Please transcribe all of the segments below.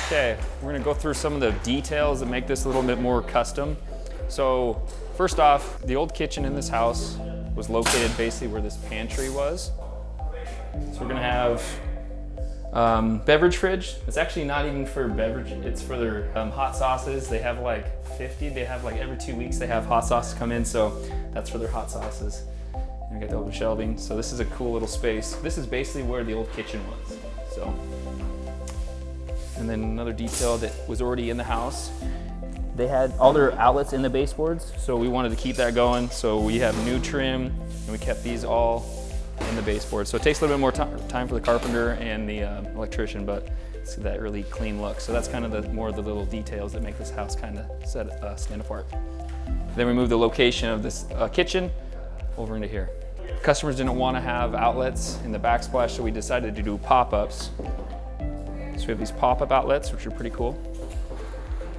Okay, we're gonna go through some of the details that make this a little bit more custom. So first off, the old kitchen in this house was located basically where this pantry was. So we're gonna have beverage fridge. It's actually not even for beverage, it's for their hot sauces. They have like 50, they have like every 2 weeks they have hot sauces come in, so that's for their hot sauces. And we got the open shelving. So this is a cool little space. This is basically where the old kitchen was. So. And then another detail that was already in the house, they had all their outlets in the baseboards, so we wanted to keep that going. So we have new trim, and we kept these all in the baseboard. So it takes a little bit more time for the carpenter and the electrician, but it's that really clean look. So that's kind of more of the little details that make this house kind of stand apart. Then we moved the location of this kitchen over into here. Customers didn't want to have outlets in the backsplash, so we decided to do pop-ups. So we have these pop-up outlets, which are pretty cool.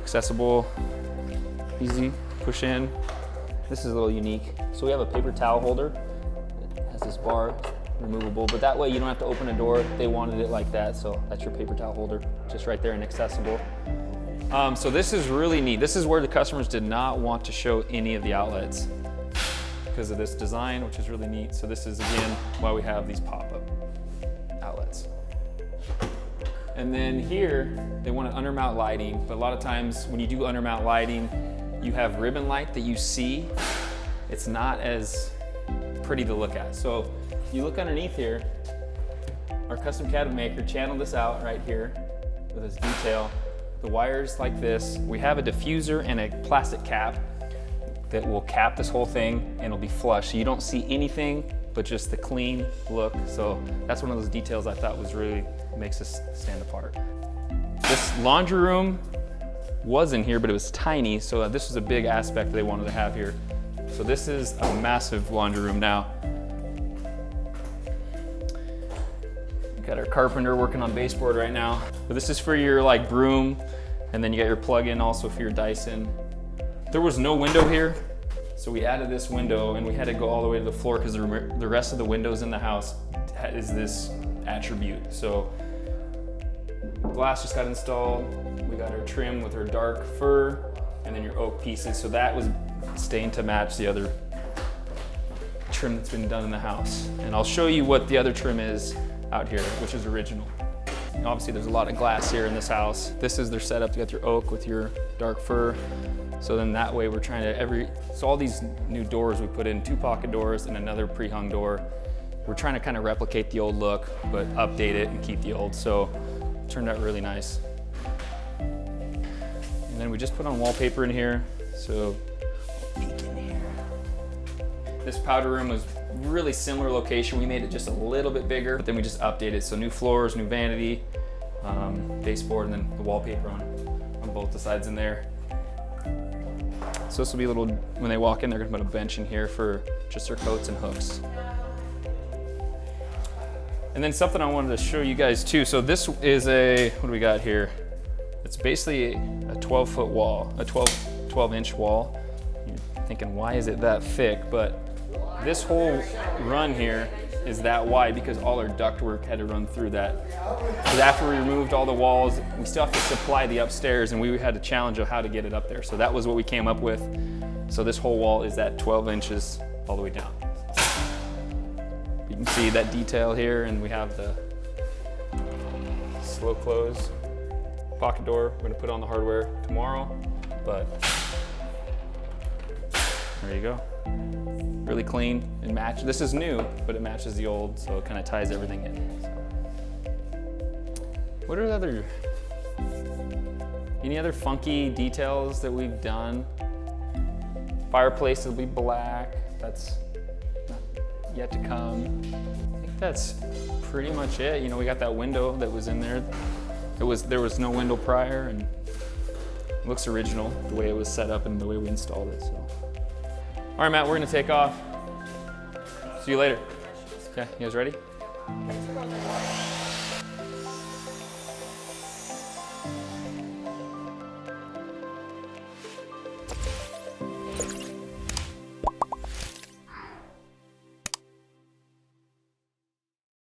Accessible, easy, push in. This is a little unique. So we have a paper towel holder. It has this bar, removable, but that way you don't have to open a door. They wanted it like that, so that's your paper towel holder, just right there and accessible. So this is really neat. This is where the customers did not want to show any of the outlets because of this design, which is really neat. So this is, again, why we have these pop-up outlets. And then here, they want to undermount lighting, but a lot of times when you do undermount lighting, you have ribbon light that you see. It's not as pretty to look at. So you look underneath here, our custom cabinet maker channeled this out right here with this detail. The wires like this. We have a diffuser and a plastic cap that will cap this whole thing and it'll be flush. So you don't see anything but just the clean look. So that's one of those details I thought was really makes us stand apart. This laundry room was in here, but it was tiny, so this was a big aspect they wanted to have here. So this is a massive laundry room now. Got our carpenter working on baseboard right now. But this is for your like broom, and then you got your plug-in also for your Dyson. There was no window here, so we added this window, and we had to go all the way to the floor because the rest of the windows in the house is this attribute. So glass just got installed. We got our trim with our dark fir and then your oak pieces. So that was stained to match the other trim that's been done in the house. And I'll show you what the other trim is out here, which is original. And obviously there's a lot of glass here in this house. This is their setup. You got your oak with your dark fir. So then that way we're trying to so all these new doors we put in, 2 pocket doors and another pre-hung door. We're trying to kind of replicate the old look, but update it and keep the old. So it turned out really nice. And then we just put on wallpaper in here. So peek in here. This powder room was really similar location. We made it just a little bit bigger, but then we just updated. So new floors, new vanity, baseboard, and then the wallpaper on both the sides in there. So this will be a little, when they walk in, they're gonna put a bench in here for just their coats and hooks. And then something I wanted to show you guys too. So this is what do we got here? It's basically a 12-foot wall, a 12-inch wall. You're thinking, why is it that thick? But this whole run here is that wide because all our ductwork had to run through that. Because after we removed all the walls, we still have to supply the upstairs, and we had a challenge of how to get it up there. So that was what we came up with. So this whole wall is at 12 inches all the way down. You can see that detail here, and we have the slow close pocket door. We're gonna put on the hardware tomorrow, but there you go. Really clean and match. This is new, but it matches the old, so it kind of ties everything in. So. What are the any other funky details that we've done? Fireplace will be black. That's yet to come. I think that's pretty much it. You know, we got that window that was in there. There was no window prior, and it looks original the way it was set up and the way we installed it. So, all right, Matt, we're gonna take off. See you later. Okay, you guys ready?